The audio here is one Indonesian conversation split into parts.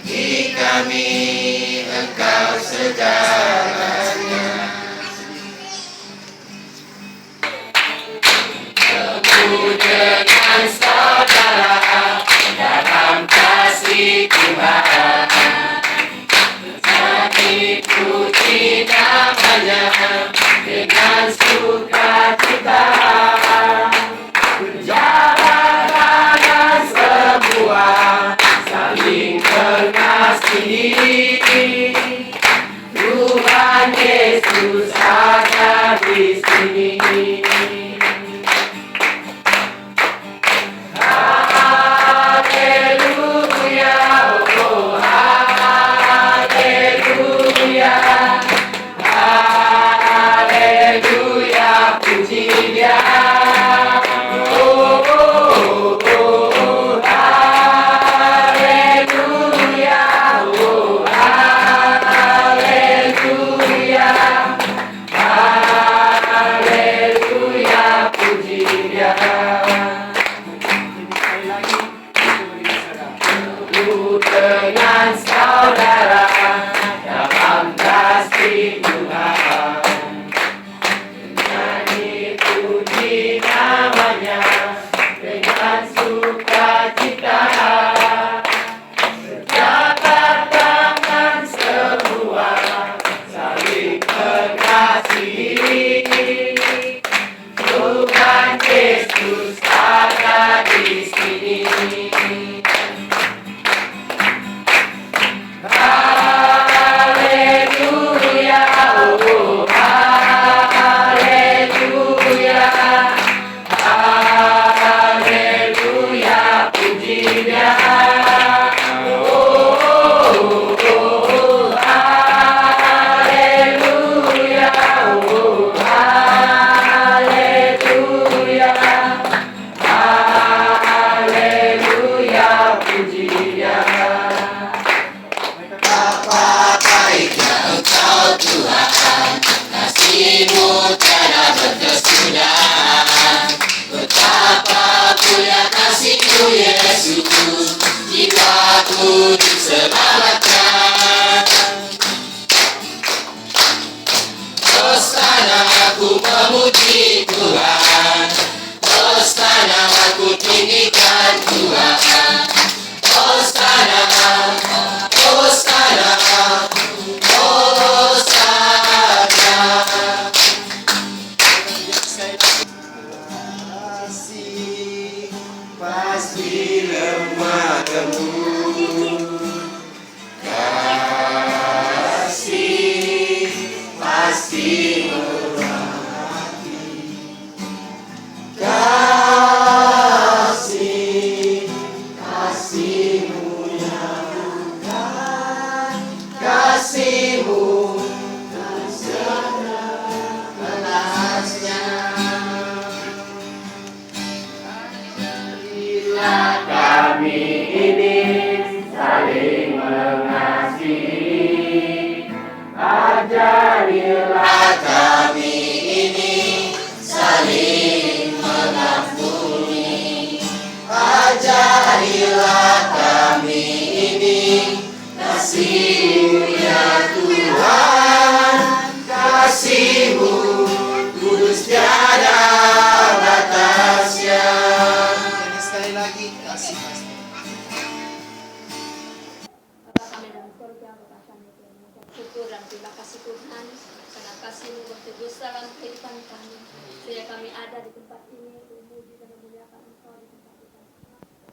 Bagi kami Engkau segalanya. Temu dengan saudara dalam kasih Tuhan, nyanyi puji namanya dengan sukacita. Jalanan semua saling mengasihi. Tuhan Yesus ada di sini. Haleluya, oh haleluya, haleluya, puji Dia. Dengan saudara dalam kasih Tuhan, nyanyi puji namanya dengan sukacita. Jabat tangan semua saling mengasihi. Tuhan Yesus ada di sini. Haleluya, oh haleluya, haleluya, puji Dia. Oh haleluya, oh haleluya, haleluya, puji Dia. Betapa baiknya Engkau Tuhan, kasih-Mu tiada berkesudahan. Betapa mulia kasih-Mu Yesus, jiwaku diselamatkan. Hosana aku memuji Tuhan, hosana aku tinggikan Tuhan. Hosana, Hosana, Hosana. Kasih pasti lemah lembut, kasih pasti merahmati, kasih, kasih-Mu yang bukan, kasih-Mu dan segala balasnya. Ajarilah kami ini saling mengasihi. Ajarilah kami ini saling mengampuni. Ajarilah kami ini kasih-Mu ya Tuhan, kasih-Mu kudus tiada batasnya. Sekali lagi, kasih pasti. Bapa kami dalam surga, Bapa kami Tuhan, mengucap syukur dan terima kasih Tuhan karena kasih-Mu bertegus dalam kehidupan kami, sehingga kami ada di tempat ini untuk memuji dan memuliakan Engkau di tempat kita.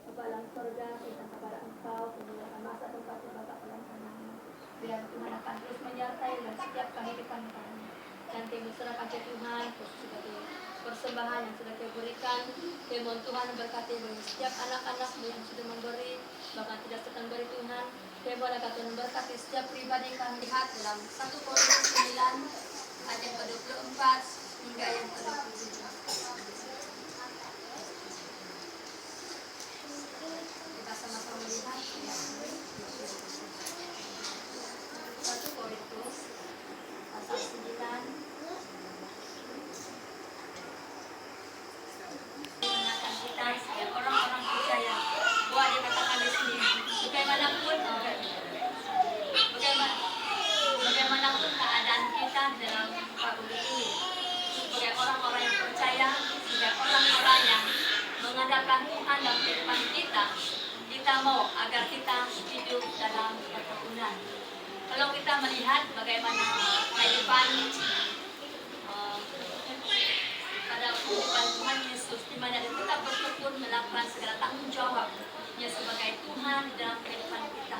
Bapa dalam surga, kita kepada Engkau, kemuliaan masa tempat Bapa dalam tangan-Mu. Biar Tuhan akan terus menyertai dalam setiap kehidupan kami. Dan kami serahkan ke Tuhan, sebagai persembahan yang sudah Kau berikan. Firman Tuhan berkati bagi setiap anak-anak-Mu yang sudah memberi, bahkan tidak sedang beri Tuhan. Firman akan Tuhan berkati setiap pribadi kami. Lihat dalam 1 Korintus 9 ayat ke-24 hingga yang ke-27. Kita sama-sama melihat ya. 1 Korintus pasal 9 mengingatkan kita setiap orang-orang percaya bahwa dia katakan di sini bagaimanapun dan orang-orang yang mengandalkan Tuhan dalam kehidupan kita, kita mau agar kita hidup dalam ketekunan. Kalau kita melihat bagaimana kehidupan pada kehidupan Tuhan Yesus, di mana dia tetap bertekun melakukan segala tanggung jawabnya sebagai Tuhan dalam kehidupan kita.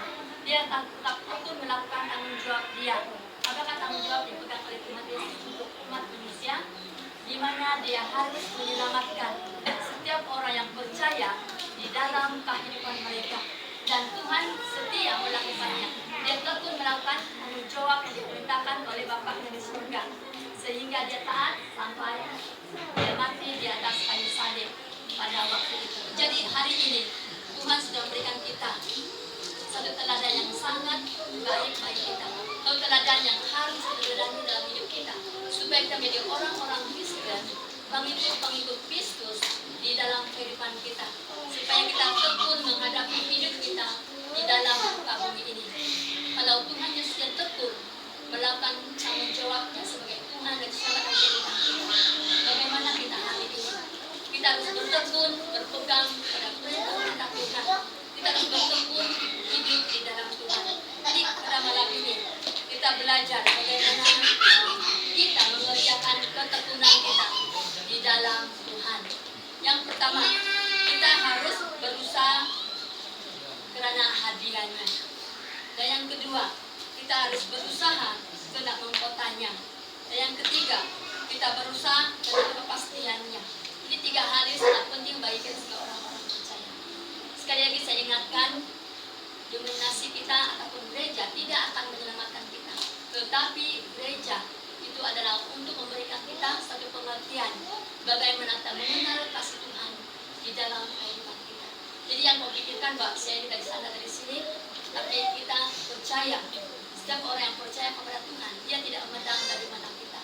Dia tetap tekun melakukan tanggung jawab dia. Apakah tanggung jawab dipegang oleh Tuhan Yesus untuk umat manusia, di mana dia harus menyelamatkan setiap orang yang percaya di dalam kehidupan mereka, dan Tuhan setia melakukannya. Dia tekun melakukan tanggung jawab yang diperintahkan oleh Bapaknya di surga, sehingga dia taat sampai dia mati di atas kayu salib pada waktu itu. Jadi hari ini Tuhan sudah memberikan kita satu teladan yang sangat baik bagi kita, satu teladan yang harus diteladani dalam hidup kita, supaya kita menjadi orang-orang Kristen, pengikut Kristus di dalam kehidupan kita, supaya kita tekun menghadapi hidup kita di dalam muka bumi ini. Kalau Tuhan Yesus yang tekun melakukan tanggung jawabnya sebagai Tuhan dan selamatkan kehidupan kita, bagaimana kita hari ini? Kita harus bertekun, berpegang pada perintah Tuhan. Kita harus bertekun hidup di dalam Tuhan. Jadi pada malam ini kita belajar bagaimana kita mengerjakan ketekunan kita di dalam Tuhan. Yang pertama, kita harus berusaha karena hadiahnya. Dan yang kedua, kita harus berusaha karena mengkotanya. Dan yang ketiga, kita berusaha karena kepastiannya. Ini 3 hal yang sangat penting bagi kita sebagai orang-orang percaya. Sekali lagi saya ingatkan, denominasi kita ataupun gereja tidak akan menyelamatkan kita, tetapi gereja itu adalah untuk memberikan kita satu pengertian bagaimana kita mengenal kasih Tuhan di dalam kehidupan kita. Jadi yang mau pikirkan bahwa saya ini dari sana dari sini, tapi kita percaya, setiap orang yang percaya kepada Tuhan, dia tidak memandang dari mana kita,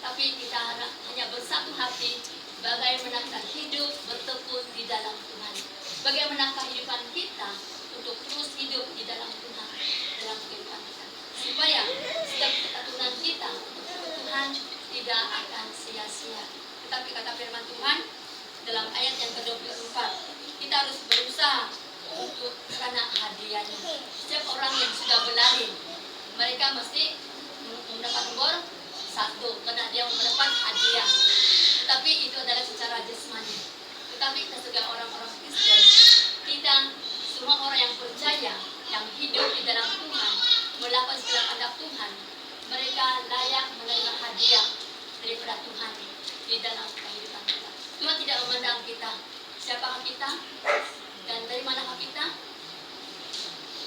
tapi kita hanya bersatu hati bagaimana kita hidup bertekun di dalam Tuhan, bagaimana kehidupan kita untuk terus hidup di dalam Tuhan, dalam kehidupan kita, supaya setiap ketekunan kita untuk Tuhan tidak akan sia-sia. Tetapi kata firman Tuhan dalam ayat yang ke-24, kita harus berusaha untuk karena hadiahnya. Setiap orang yang sudah berlari, mereka mesti mendapat nomor 1 karena dia mendapat hadiah. Tetapi itu adalah secara jasmani. Tetapi kita sebagai orang-orang Kristen, kita semua orang yang percaya, yang hidup di dalam Tuhan, melakukan segala kehendak Tuhan, mereka layak menerima hadiah daripada Tuhan di dalam kehidupan kita. Tuhan tidak memandang kita, siapakah kita dan dari manakah kita.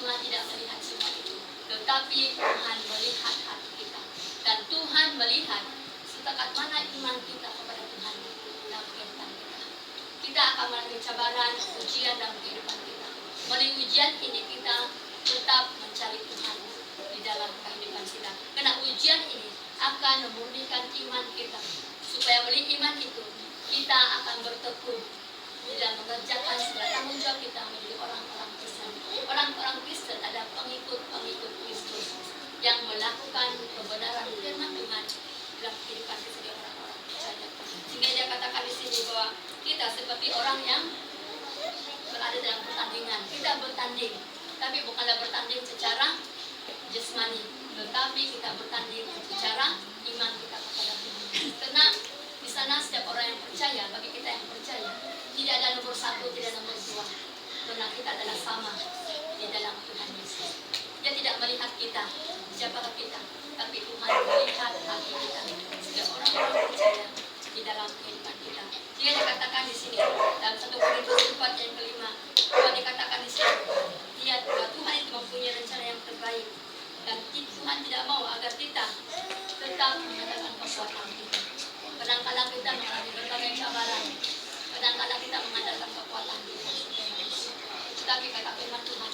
Tuhan tidak melihat semua itu, tetapi Tuhan melihat hati kita, dan Tuhan melihat setakat mana iman kita kepada Tuhan dalam kehidupan kita. Kita akan melalui cabaran, ujian dalam kehidupan kita. Melalui ujian ini kita tetap mencari Tuhan di dalam kehidupan kita, karena ujian ini akan memurnikan iman kita, supaya melalui iman itu kita akan bertekun di dalam mengerjakan segala tanggung jawab kita menjadi orang-orang Kristen. Orang-orang Kristen adalah pengikut-pengikut Kristus yang melakukan kebenaran firman Tuhan dalam kehidupan kita sebagai orang-orang percaya. Sehingga dia katakan di sini bahwa kita seperti orang yang berada dalam pertandingan. Kita bertanding, tapi bukanlah bertanding secara jasmani, tetapi kita bertanding secara iman kita kepada Tuhan. Karena di sana setiap orang yang percaya, bagi kita yang percaya, tidak ada nomor 1, tidak ada nomor 2, karena kita adalah sama di dalam Tuhan Yesus. Dia tidak melihat kita, siapakah kita, tapi Tuhan melihat hati kita sebagai orang-orang percaya di dalam kehidupan kita. Dia dikatakan di sini dalam 1 Korintus 4 ayat ke-5, bahwa dikatakan di sini, lihat bahwa Tuhan itu mempunyai rencana yang terbaik, dan Tuhan tidak mau agar kita tetap mengandalkan kekuatan kita. Kadang-kadang kita mengalami berbagai cabaran, kadang-kadang kita mengandalkan kekuatan kita, tetapi kata firman Tuhan,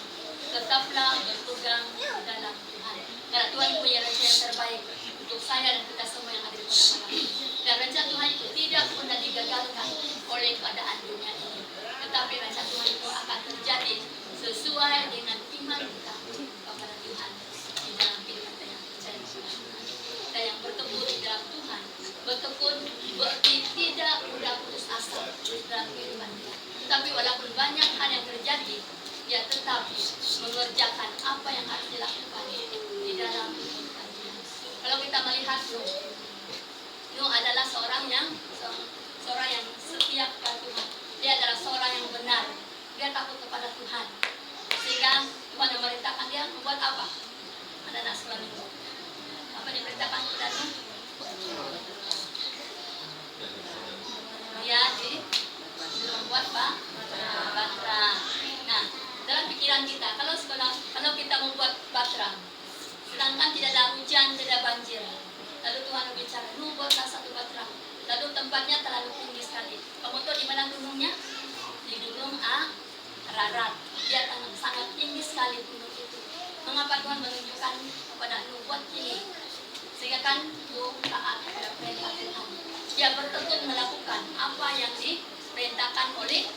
tetaplah berpegang dalam Tuhan, karena Tuhan punya rencana yang terbaik untuk saya dan kita semua yang ada di pada malam ini. Dan rencana Tuhan itu tidak pernah digagalkan oleh keadaan dunia ini, tetapi rencana Tuhan itu akan terjadi sesuai dengan iman kita kepada Tuhan di dalam kehidupan kita yang percaya kepada Tuhan. Kita yang bertekun di dalam Tuhan, bertekun berarti tidak mudah putus asa. tetap mengerjakan apa yang harus dilakukan di dalam kehidupan dia. Kalau kita melihat Nuh adalah seorang yang setia kepada Tuhan. Dia adalah seorang yang benar. Dia takut kepada Tuhan. Sehingga Tuhan memerintahkan dia membuat apa? Ada anak sekolah Nuh. Apa diperintahkan kepada Nuh? Dia membuat batra. Nah, dalam pikiran kita, kalau kita membuat batra, sedangkan tidak ada hujan, tidak ada banjir, lalu Tuhan berbicara, Nuh buatlah satu batra. Lalu tempatnya terlalu tinggi sekali. Kamu tahu di mana gunungnya? Di gunung Ararat. Dia sangat tinggi sekali gunung itu. Mengapa Tuhan menunjukkan kepada Nuh buat ini? Sehingga kan Nuh taat kepada perintah Tuhan. Dia bertekun melakukan apa yang diperintahkan oleh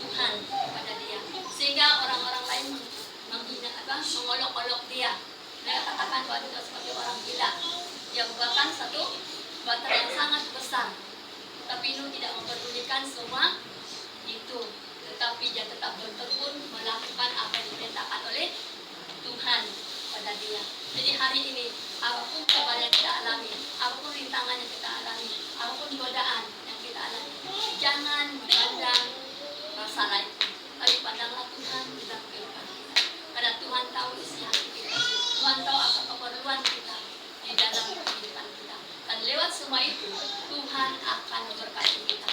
Tuhan kepada dia. Sehingga orang-orang lain mengolok-olok dia. Mereka katakan bahwa dia sebagai orang gila. Dia membuatkan satu batra yang sangat besar. Tapi Nuh tidak memperdulikan semua itu. Tetapi dia tetap bertekun melakukan apa yang diperintahkan oleh Tuhan pada dia. Jadi hari ini, apapun cobaan yang kita alami, apapun rintangan yang kita alami, apapun godaan yang kita alami, jangan memandang masalah itu. Tapi pandanglah Tuhan di dalam kehidupan kita. Karena Tuhan tahu isi hati kita. Tuhan tahu apa keperluan kita di dalam kehidupan kita. Dan lewat semua itu, Tuhan akan memberkati kita.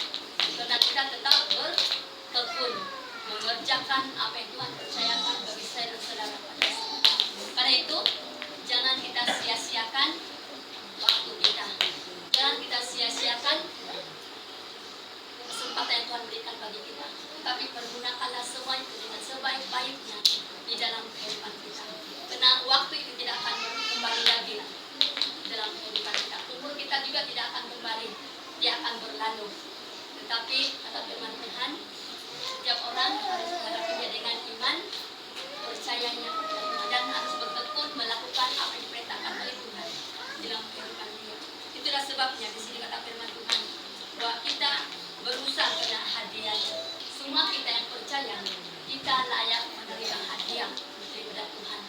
Karena kita tetap bertekun mengerjakan apa yang Tuhan percayakan bagi saya dan saudara pada saat. Karena itu, jangan kita sia-siakan waktu kita. Jangan kita sia-siakan kesempatan yang Tuhan berikan bagi kita. Tapi pergunakanlah semua itu dengan sebaik-baiknya di dalam kehidupan kita. Karena waktu itu tidak akan kembali lagi dalam kehidupan kita. Umur kita juga tidak akan kembali, dia akan berlalu. Tetapi kata firman Tuhan, setiap orang harus menghadapinya dengan iman, percayanya kepada Tuhan, dan harus bertekun melakukan apa yang diperintahkan oleh Tuhan dalam kehidupan dia. Itulah sebabnya di sini kata firman Tuhan bahwa kita berusaha kena hadiahnya. Semua kita yang percaya, kita layak menerima hadiah daripada Tuhan.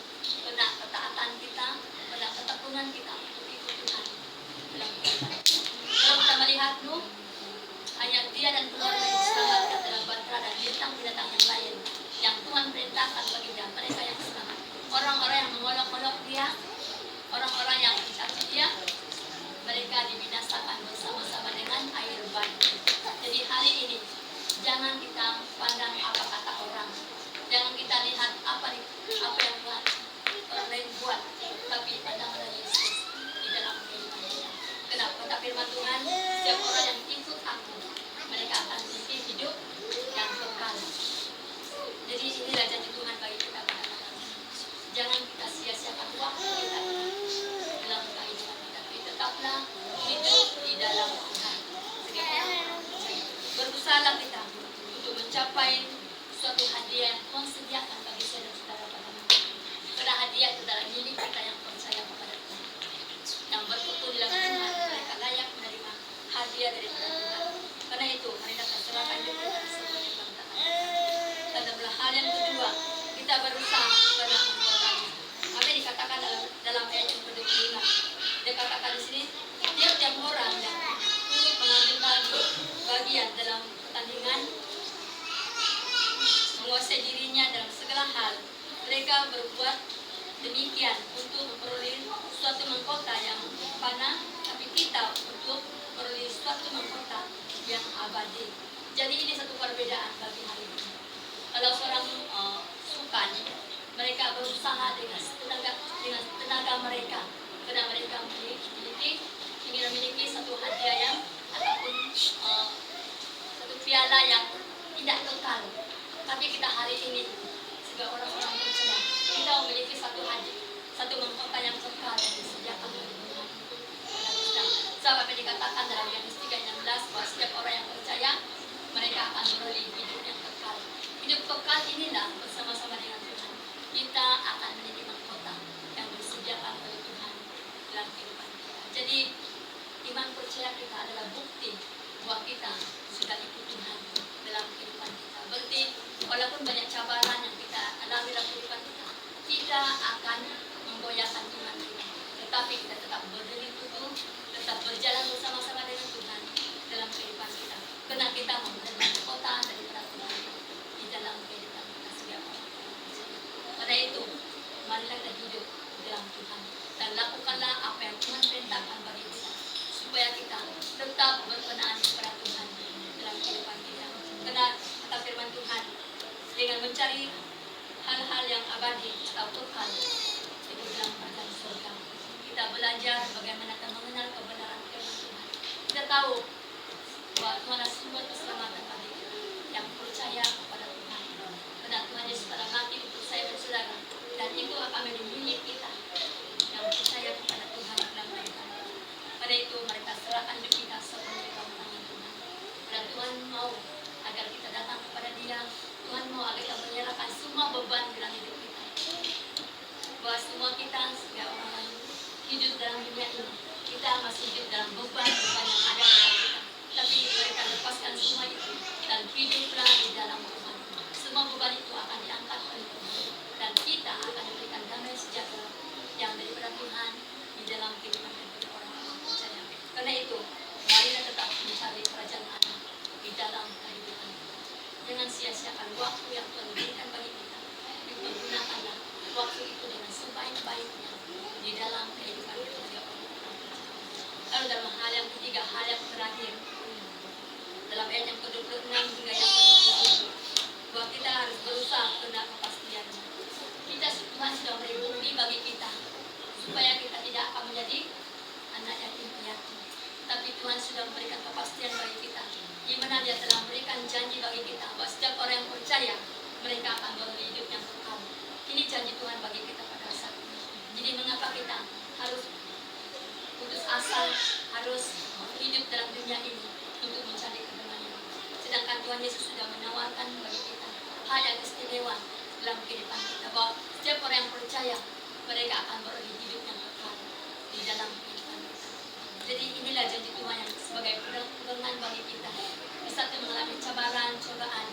Karena ketaatan kita, karena ketekunan kita untuk ikut Tuhan dalam kehidupan. Kalau kita melihat Nuh, hanya dia dan keluarga yang diselamatkan dalam batra dan binatang-binatang yang lain yang Tuhan perintahkan bagi dia, mereka yang selamat. Orang-orang yang mengolok-olok dia, orang-orang yang mencaci dia, mereka dibinasakan bersama-sama dengan air ban. Jadi hari ini jangan kita pandang apa kata orang, jangan kita lihat apa yang Tuhan orang lain buat, tapi pandanglah Yesus di dalam kehidupan kita. Kenapa? Kata firman Tuhan, setiap orang yang ikut aku, mereka akan memiliki hidup yang kekal. Jadi inilah janji Tuhan bagi kita kadang-kadang. Jangan kita sia-siakan waktu kita dalam kehidupan kita, tapi tetaplah hidup di dalam Tuhan. Berusahalah kita untuk mencapai suatu hadiah yang Tuhan sediakan bagi saya dan saudara pada hari ini. Karena hadiah itu adalah milik kita yang percaya kepada Tuhan, yang bertekun dalam Tuhan, mereka layak menerima hadiah dari Tuhan. Karena itu, marilah kita serahkan hidup kita sebagai bantahan. Dan dalam hal yang kedua, kita berusaha karena mengorbankan. Apa yang dikatakan dalam ayat yang ke-25? Dia katakan di sini, tiap-tiap orang yang turut mengambil bagian dalam pertandingan, menguasai dirinya dalam segala hal, mereka berbuat demikian untuk memperoleh suatu mahkota yang fana, tapi kita untuk memperoleh suatu mahkota yang abadi. Jadi ini satu perbedaan bagi hari ini. Kalau seorang sukan, mereka berusaha dengan tenaga mereka, karena mereka ingin memiliki satu hadiah yang ataupun satu piala yang tidak kekal. Tapi kita hari ini sebagai orang-orang percaya, kita memiliki satu hadiah, satu mahkota yang kekal yang disediakan oleh Tuhan. Sebab apa yang dikatakan dalam Yohanes 3:16 bahwa setiap orang yang percaya mereka akan beroleh hidup yang kekal. Hidup kekal inilah bersama-sama dengan Tuhan. Kita akan memiliki mahkota yang disediakan oleh Tuhan dalam kehidupan kita. Jadi iman percaya kita adalah bukti bahwa kita sudah ikut Tuhan dalam kehidupan kita. Berarti walaupun banyak cabaran yang kita alami dan lakukanlah apa yang Tuhan perintahkan bagi kita, supaya kita tetap berkenan kepada Tuhan dalam kehidupan kita. Karena kata firman Tuhan, dengan mencari hal-hal yang abadi atau kekal itu dalam kerajaan surga, kita belajar bagaimana kita mengenal kebenaran firman Tuhan. Kita tahu bahwa Tuhan adalah sumber keselamatan bagi kita yang percaya kepada Tuhan. Karena Tuhan Yesus telah mati untuk saya dan saudara, dan itu akan menjadi milik kita yang percaya kepada Tuhan dalam kehidupan kita. Pada itu mereka serahkan hidup kita sepenuhnya dalam tangan Tuhan. Dan Tuhan mau agar kita datang kepada Dia. Tuhan mau agar kita menyerahkan semua beban dalam hidup kita. Bahwa semua kita sebagai orang yang hidup dalam dunia ini, kita masih hidup dalam beban-beban yang ada dalam kita. Tapi mereka lepaskan semua itu dan hiduplah di dalam Tuhan. Semua beban itu akan diangkat oleh Tuhan, dan kita akan diberikan damai sejahtera yang daripada Tuhan di dalam kehidupan kita orang-orang percaya. Karena itu, marilah tetap mencari kerajaan Allah di dalam kehidupan. Jangan sia-siakan waktu yang Tuhan berikan bagi kita. Gunakanlah waktu itu dengan sebaik-baiknya di dalam kehidupan kita sebagai orang-orang percaya. Lalu dalam hal yang ketiga, hal yang terakhir, dalam ayat yang ke-26 hingga yang ke-27, bahwa kita harus berusaha kena kepastian. Tuhan sudah memberi bukti bagi kita supaya kita tidak akan menjadi anak yatim piatu. Tapi Tuhan sudah memberikan kepastian bagi kita, di mana Dia telah memberikan janji bagi kita bahwa setiap orang yang percaya mereka akan beroleh hidup yang kekal. Ini janji Tuhan bagi kita pada saat ini. Jadi mengapa kita harus putus asa, harus hidup dalam dunia ini untuk mencari kebenaran? Sedangkan Tuhan Yesus sudah menawarkan bagi kita hal yang istimewa dalam kehidupan kita, bahwa setiap orang yang percaya mereka akan beroleh hidup yang kekal di dalam kehidupan kita. Jadi inilah janji Tuhan yang sebagai pegangan bagi kita. Di saat kita mengalami cabaran, cobaan,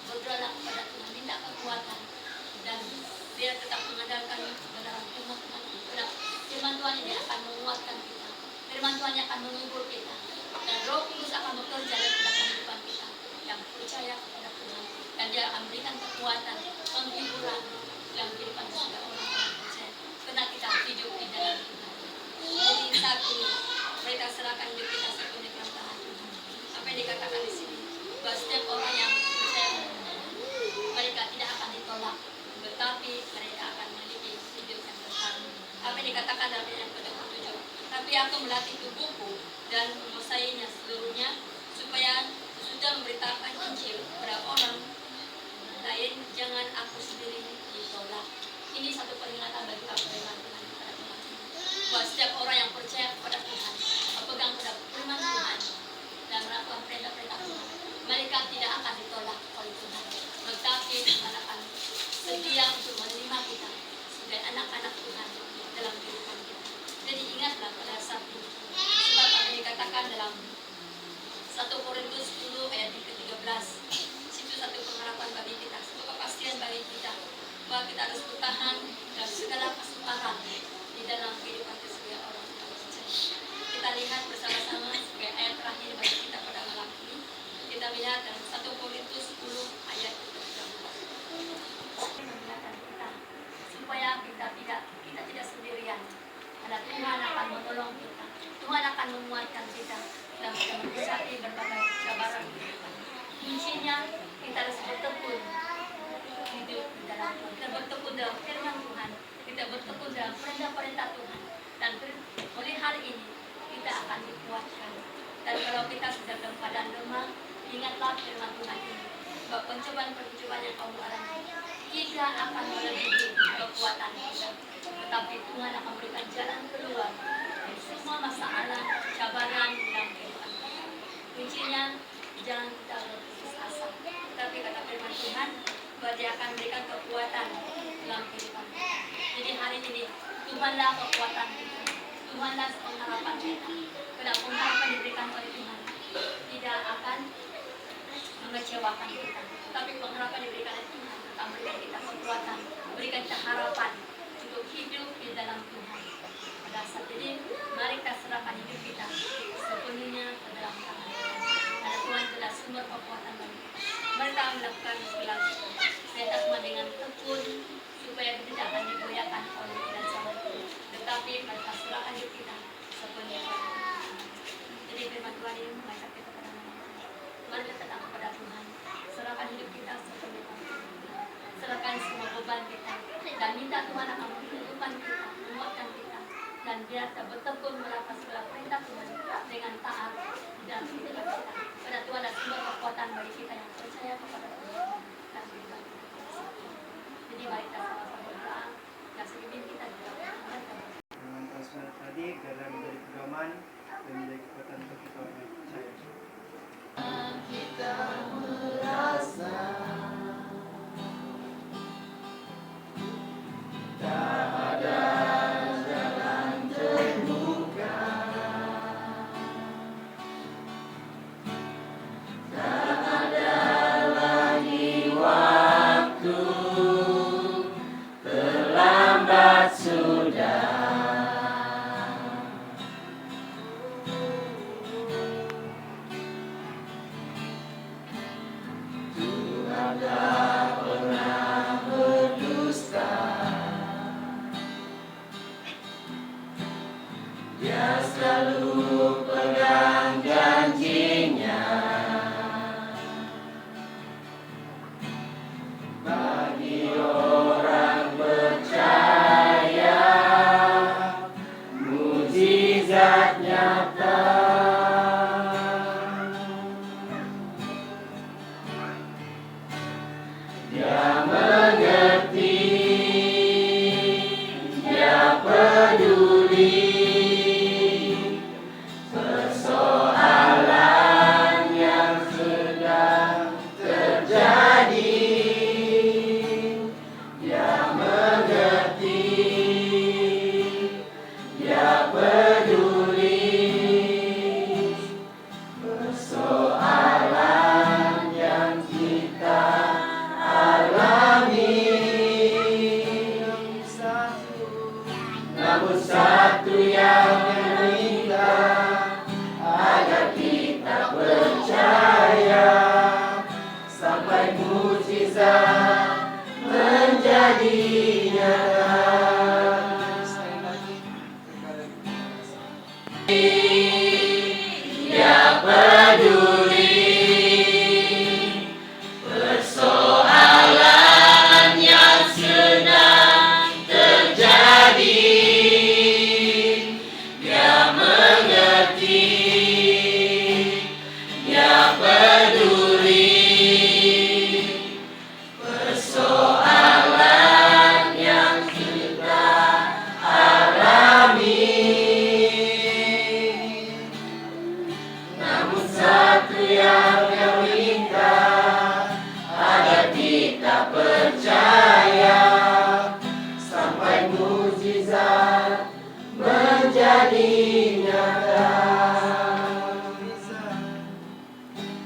berdoalah kepada Tuhan, minta kekuatan, dan biar tetap mengandalkan kebenaran firman Tuhan. Firman Tuhan ini akan menguatkan kita. Firman Tuhan yang akan menghibur kita, dan Roh Kudus akan bekerja dalam kehidupan kita yang percaya kepada Tuhan, dan Dia akan memberikan kekuatan, penghiburan dalam kehidupan kita orang-orang percaya. Karena kita hidup di dalam Tuhan. Jadi saat ini mereka serahkan hidup kita sepenuhnya dalam tangan Tuhan. Apa yang dikatakan di sini, bahwa setiap orang yang percaya mereka tidak akan ditolak, tetapi mereka akan memiliki hidup yang kekal. Apa yang dikatakan dalam ayat yang ke-27, tapi aku melatih tubuhku dan menguasainya seluruhnya, supaya sudah memberitakan Injil kepada orang lain, jangan aku sendiri ditolak. Ini satu peringatan bagi kita firman Tuhan kepada Tuhan. Bahwa setiap orang yang percaya kepada Tuhan, berpegang pada firman Tuhan dan melakukan perintah-perintah Tuhan, mereka tidak akan ditolak oleh Tuhan. Tetapi Tuhan akan sedia untuk menerima kita sebagai anak-anak Tuhan dalam kehidupan kita. Jadi ingatlah pada saat ini, sebab apa yang dikatakan dalam 1 Korintus 10 ayat ke-13, situ satu pengharapan bagi kita, satu kepastian bagi kita, bahwa kita harus bertahan dalam segala kesukaran di dalam kehidupan kita sebagai orang yang percaya. Kita lihat bersama-sama sebagai ayat terakhir bagi kita pada malam ini. Kita lihat dalam 1 Korintus 10 ayat ke-13. Mengingatkan kita supaya kita tidak sendirian. Karena Tuhan akan menolong kita. Tuhan akan menguatkan kita dalam menghadapi berbagai cabaran kehidupan. Kuncinya kita harus bertekun hidup di dalam Tuhan. Kita bertekun dalam firman Tuhan. Kita bertekun dalam perintah-perintah Tuhan. Dan oleh hal ini kita akan dikuatkan. Dan kalau kita sedang dalam keadaan lemah, ingatlah firman Tuhan ini, bahwa pencobaan-pencobaan yang kamu alami tidak akan melebihi kekuatan kita, tetapi Tuhan akan memberikan jalan keluar dari semua masalah, cabaran dalam kehidupan kita. Kuncinya jangan kita berputus asa, tetapi kata firman Tuhan bahwa Dia akan memberikan kekuatan dalam kehidupan kita. Jadi hari ini Tuhanlah kekuatan kita, Tuhanlah pengharapan kita. Karena pengharapan diberikan oleh Tuhan tidak akan mengecewakan kita, tapi pengharapan diberikan oleh Tuhan akan memberikan kita kekuatan, memberikan kita harapan untuk hidup di dalam Tuhan. Pada saat ini mari kita serahkan hidup kita sepenuhnya ke dalam tangan Tuhan. Karena Tuhan adalah sumber kekuatan bagi kita. Mari kita melakukan segala perintah Tuhan dengan tekun, supaya kita tidak akan digoyahkan oleh keadaan zaman ini, tetapi pada senantiasa bertekun melakukan segala perintah Tuhan dengan taat dan tidak kita. Pada Tuhan ada semua kekuatan bagi kita yang percaya kepada Tuhan dan beribadah. Jadi mari kita sama-sama berdoa dan seiring kita juga Dengan transfer tadi biarlah menjadi pedoman dan menjadi kekuatan untuk kita orang yang percaya. Kita merasa tak ada jalan terbuka, tak ada lagi waktu, terlambat sudah. Tuhan tak pernah berdusta, Dia selalu pegang janjinya. Bagi orang percaya, mujizat nyata. Dia mengerti, Dia peduli persoalan yang sedang terjadi. Dia mengerti, Dia peduli persoalan yang kita alami. Namun satu yang meminta agar kita percaya sampai mujizat menjadi nyata. Dia peduli persoalan yang sedang terjadi. Dia mengerti, Dia peduli persoalan yang kita alami. Namun satu yang meminta agar kita percaya sampai mujizat menjadi nyata.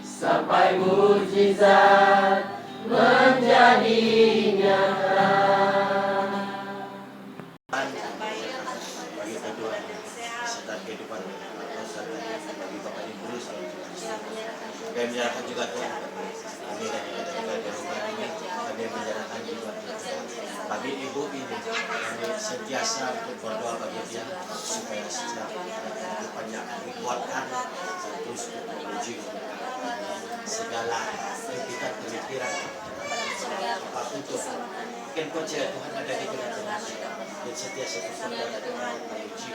Sampai mujizat menjadi nyata. Bagi kedua serta kehidupan bagi Bapak Ibu guru kami menyerahkan juga Tuhan kami dan di rumah ini kami menyerahkan juga bagi ibu ini kami sentiasa untuk berdoa bagi dia supaya setiap kehidupannya akan dikuatkan dan terus untuk memuji segala impian pemikiran apapun Tuhan mungkin percaya Tuhan ada di tengah-tengah dan sentiasa berdoa dan memuji.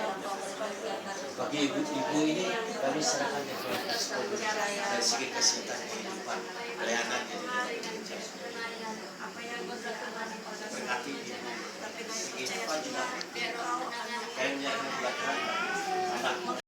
Bagi ibu-ibu ini kami serahkan ke Tuhan Kristus dari segi kesehatan kehidupan pelayanan berkati segi apa juga kayaknya yang belakang anak